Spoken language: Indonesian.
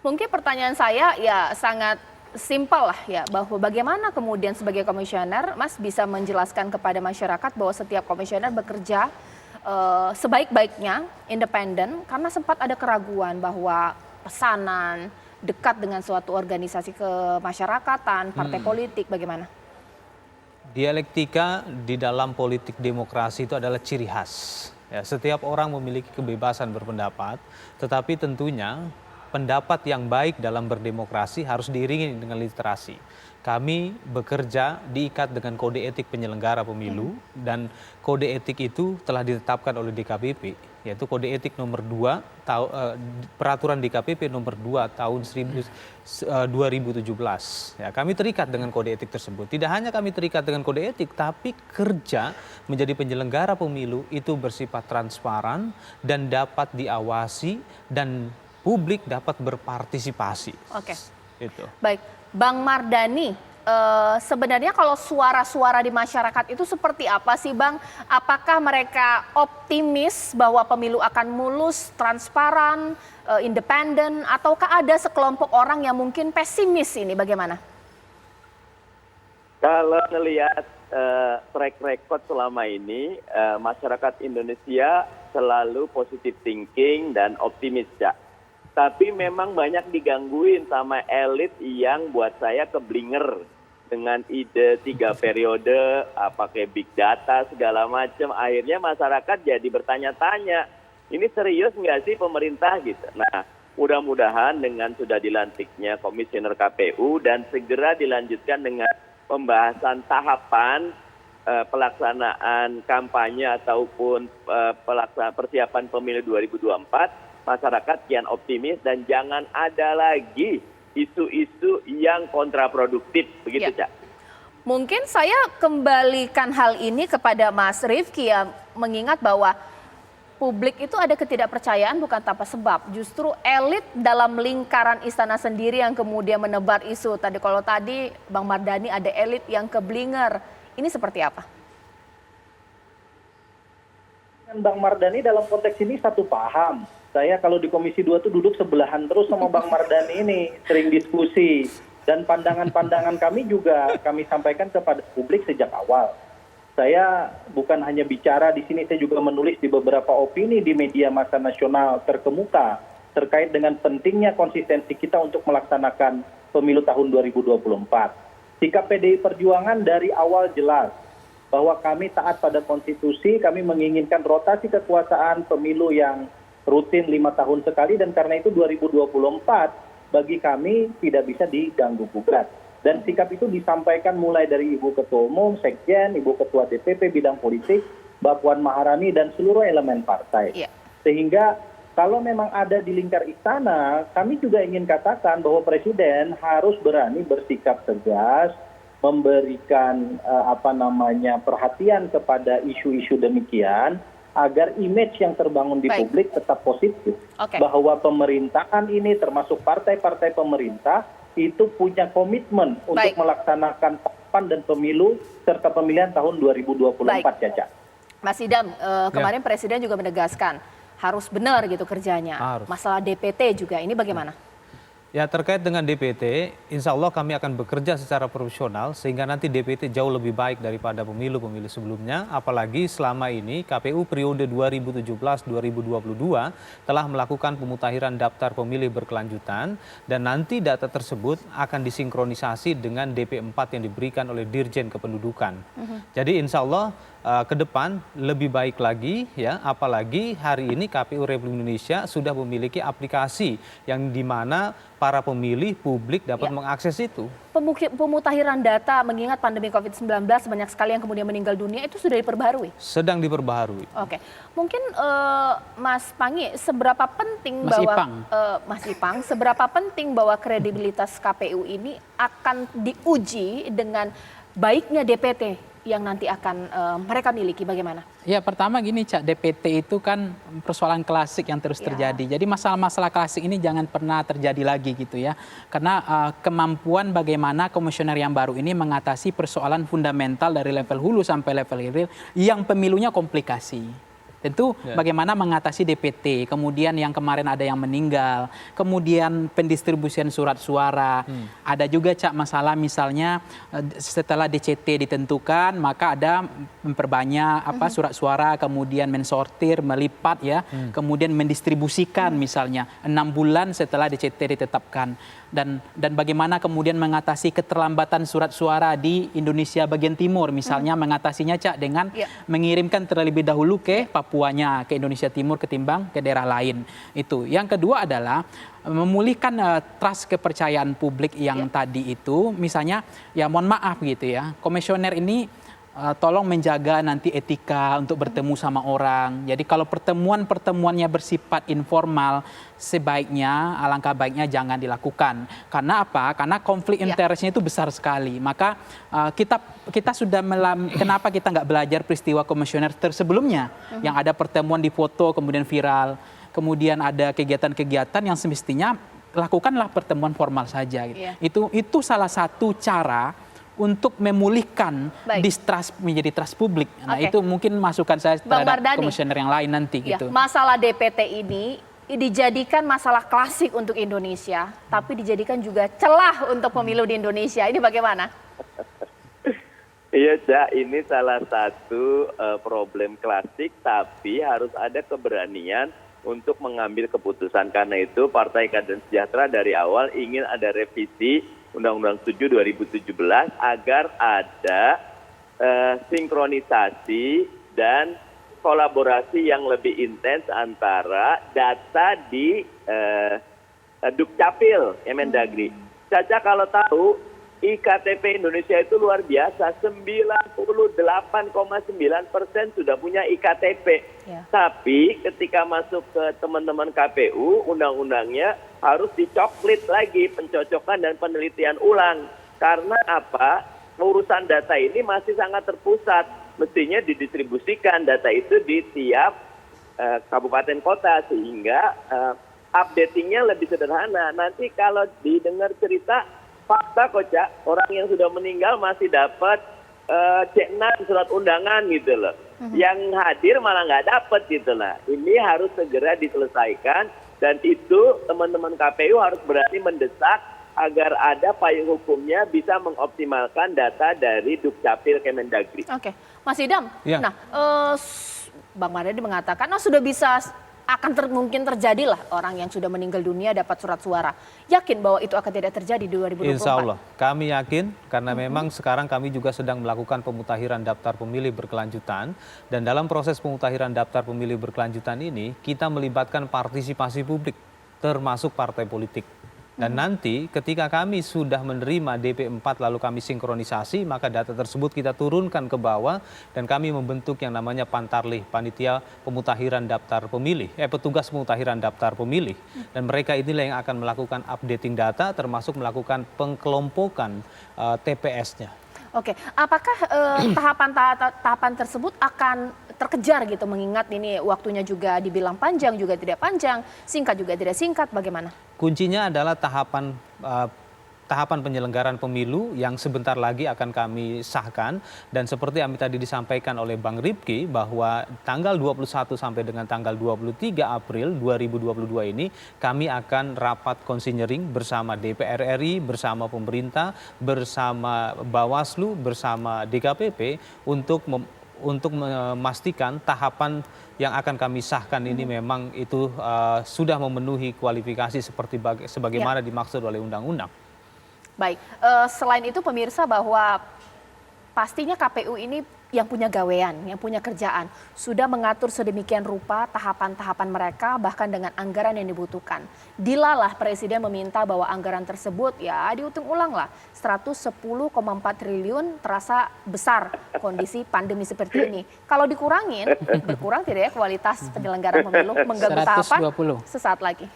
Mungkin pertanyaan saya ya sangat simpel lah ya, bahwa bagaimana kemudian sebagai komisioner Mas bisa menjelaskan kepada masyarakat bahwa setiap komisioner bekerja sebaik-baiknya, independen, karena sempat ada keraguan bahwa pesanan dekat dengan suatu organisasi kemasyarakatan, partai politik, bagaimana? Dialektika di dalam politik demokrasi itu adalah ciri khas. Ya, setiap orang memiliki kebebasan berpendapat, tetapi tentunya pendapat yang baik dalam berdemokrasi harus diiringi dengan literasi. Kami bekerja diikat dengan kode etik penyelenggara pemilu dan kode etik itu telah ditetapkan oleh DKPP, yaitu kode etik nomor 2 peraturan DKPP nomor 2 tahun 2017. Ya, kami terikat dengan kode etik tersebut. Tidak hanya kami terikat dengan kode etik, tapi kerja menjadi penyelenggara pemilu itu bersifat transparan dan dapat diawasi dan publik dapat berpartisipasi. Oke. Itu. Baik, Bang Mardhani, sebenarnya kalau suara-suara di masyarakat itu seperti apa sih Bang? Apakah mereka optimis bahwa pemilu akan mulus, transparan, independen, ataukah ada sekelompok orang yang mungkin pesimis ini, bagaimana? Kalau melihat track record selama ini, masyarakat Indonesia selalu positive thinking dan optimis, ya. Tapi memang banyak digangguin sama elit yang buat saya keblinger dengan ide 3 periode, pakai big data segala macam. Akhirnya masyarakat jadi bertanya-tanya, ini serius nggak sih pemerintah gitu. Nah, mudah-mudahan dengan sudah dilantiknya komisioner KPU dan segera dilanjutkan dengan pembahasan tahapan pelaksanaan kampanye ataupun persiapan pemilu 2024, masyarakat kian optimis dan jangan ada lagi isu-isu yang kontraproduktif, begitu, Cak. Mungkin saya kembalikan hal ini kepada Mas Rifki ya, mengingat bahwa publik itu ada ketidakpercayaan bukan tanpa sebab. Justru elit dalam lingkaran istana sendiri yang kemudian menebar isu. Kalau tadi Bang Mardhani ada elit yang keblinger. Ini seperti apa? Bang Mardhani dalam konteks ini satu paham. Saya kalau di Komisi 2 tuh duduk sebelahan terus sama Bang Mardhani ini, sering diskusi. Dan pandangan-pandangan kami juga kami sampaikan kepada publik sejak awal. Saya bukan hanya bicara di sini, saya juga menulis di beberapa opini di media massa nasional terkemuka terkait dengan pentingnya konsistensi kita untuk melaksanakan pemilu tahun 2024. Sikap PDI Perjuangan dari awal jelas bahwa kami taat pada konstitusi, kami menginginkan rotasi kekuasaan pemilu yang rutin 5 tahun sekali, dan karena itu 2024 bagi kami tidak bisa diganggu gugat. Dan sikap itu disampaikan mulai dari Ibu Ketua Umum, Sekjen, Ibu Ketua DPP bidang politik, Mbak Puan Maharani dan seluruh elemen partai. Sehingga kalau memang ada di lingkar istana, kami juga ingin katakan bahwa Presiden harus berani bersikap tegas, memberikan perhatian kepada isu-isu demikian, agar image yang terbangun di publik tetap positif. Bahwa pemerintahan ini termasuk partai-partai pemerintah itu punya komitmen untuk melaksanakan tahapan dan pemilu serta pemilihan tahun 2024, Caca. Mas Idam, kemarin Presiden juga menegaskan harus benar gitu kerjanya. Masalah DPT juga, ini bagaimana? Ya, terkait dengan DPT, insya Allah kami akan bekerja secara profesional sehingga nanti DPT jauh lebih baik daripada pemilu-pemilu sebelumnya. Apalagi selama ini KPU periode 2017-2022 telah melakukan pemutahiran daftar pemilih berkelanjutan dan nanti data tersebut akan disinkronisasi dengan DP4 yang diberikan oleh Dirjen Kependudukan. Jadi insya Allah ke depan lebih baik lagi, ya, apalagi hari ini KPU Republik Indonesia sudah memiliki aplikasi yang dimana para pemilih publik dapat mengakses itu. Pemutahiran data mengingat pandemi COVID-19 banyak sekali yang kemudian meninggal dunia itu sudah diperbaharui? Sedang diperbaharui. Oke, mungkin Mas Pangi, seberapa penting Mas Ipang, seberapa penting bahwa kredibilitas KPU ini akan diuji dengan baiknya DPT yang nanti akan mereka miliki, bagaimana? Ya, pertama gini, Cak, DPT itu kan persoalan klasik yang terus terjadi. Jadi masalah-masalah klasik ini jangan pernah terjadi lagi gitu ya. Karena kemampuan bagaimana komisioner yang baru ini mengatasi persoalan fundamental dari level hulu sampai level hilir yang pemilunya komplikasi. Tentu bagaimana mengatasi DPT, kemudian yang kemarin ada yang meninggal, kemudian pendistribusian surat suara. Ada juga Cak masalah misalnya setelah DCT ditentukan maka ada memperbanyak surat suara, kemudian mensortir, melipat ya, kemudian mendistribusikan misalnya 6 bulan setelah DCT ditetapkan. Dan bagaimana kemudian mengatasi keterlambatan surat suara di Indonesia bagian timur, misalnya mengatasinya Cak dengan mengirimkan terlebih dahulu ke Papuanya, ke Indonesia Timur ketimbang ke daerah lain. Itu. Yang kedua adalah memulihkan trust kepercayaan publik yang tadi itu, misalnya ya mohon maaf gitu ya, komisioner ini tolong menjaga nanti etika untuk bertemu sama orang. Jadi kalau pertemuannya bersifat informal, sebaiknya, alangkah baiknya jangan dilakukan. Karena apa? Karena konflik interestnya itu besar sekali. Maka kita sudah kenapa kita nggak belajar peristiwa komisioner tersebelumnya, yang ada pertemuan di foto kemudian viral, kemudian ada kegiatan-kegiatan yang semestinya lakukanlah pertemuan formal saja. Gitu. Itu salah satu cara untuk memulihkan distrust menjadi trust publik. Nah itu mungkin masukan saya terhadap komisioner yang lain nanti. Gitu. Masalah DPT ini dijadikan masalah klasik untuk Indonesia, tapi dijadikan juga celah untuk pemilu di Indonesia. Ini bagaimana? Iya, Cak, ini salah satu problem klasik, tapi harus ada keberanian untuk mengambil keputusan. Karena itu Partai Keadilan Sejahtera dari awal ingin ada revisi Undang-Undang 7 2017 agar ada sinkronisasi dan kolaborasi yang lebih intens antara data di Dukcapil Kemendagri. Caca kalau tahu IKTP Indonesia itu luar biasa, 98,9% sudah punya IKTP. Tapi ketika masuk ke teman-teman KPU, undang-undangnya harus dicoklit lagi pencocokan dan penelitian ulang. Karena apa? Urusan data ini masih sangat terpusat. Mestinya didistribusikan data itu di tiap kabupaten kota sehingga updatingnya lebih sederhana. Nanti kalau didengar cerita fakta kok, Cak, orang yang sudah meninggal masih dapat C6 surat undangan gitu loh. Yang hadir malah nggak dapat gitu lah. Ini harus segera diselesaikan dan itu teman-teman KPU harus berani mendesak agar ada payung hukumnya bisa mengoptimalkan data dari Dukcapil Kemendagri. Oke, Mas Idam. Nah, Bang Mardhani mengatakan, sudah bisa mungkin terjadilah orang yang sudah meninggal dunia dapat surat suara. Yakin bahwa itu akan tidak terjadi di 2024? Insya Allah, kami yakin karena memang sekarang kami juga sedang melakukan pemutakhiran daftar pemilih berkelanjutan. Dan dalam proses pemutakhiran daftar pemilih berkelanjutan ini, kita melibatkan partisipasi publik, termasuk partai politik. Dan nanti ketika kami sudah menerima DP4 lalu kami sinkronisasi, maka data tersebut kita turunkan ke bawah dan kami membentuk yang namanya Pantarlih, Panitia Pemutakhiran Daftar Pemilih, petugas pemutakhiran daftar pemilih. Dan mereka inilah yang akan melakukan updating data termasuk melakukan pengkelompokan TPS-nya. Oke, apakah tahapan tersebut akan terkejar gitu mengingat ini waktunya juga dibilang panjang juga tidak panjang, singkat juga tidak singkat, bagaimana? Kuncinya adalah tahapan penyelenggaraan pemilu yang sebentar lagi akan kami sahkan dan seperti yang tadi disampaikan oleh Bang Ripki bahwa tanggal 21 sampai dengan tanggal 23 April 2022 ini kami akan rapat konsinyering bersama DPR RI, bersama pemerintah, bersama Bawaslu, bersama DKPP untuk memastikan tahapan yang akan kami sahkan ini memang itu sudah memenuhi kualifikasi sebagaimana dimaksud oleh undang-undang. Baik, selain itu pemirsa bahwa pastinya KPU ini yang punya gawean, yang punya kerjaan, sudah mengatur sedemikian rupa tahapan-tahapan mereka bahkan dengan anggaran yang dibutuhkan. Dilalah Presiden meminta bahwa anggaran tersebut ya dihitung ulang lah, 110,4 triliun terasa besar kondisi pandemi seperti ini. Kalau dikurangin, berkurang tidak ya kualitas penyelenggaraan pemilu, mengganggu tahapan? 120. Sesaat lagi.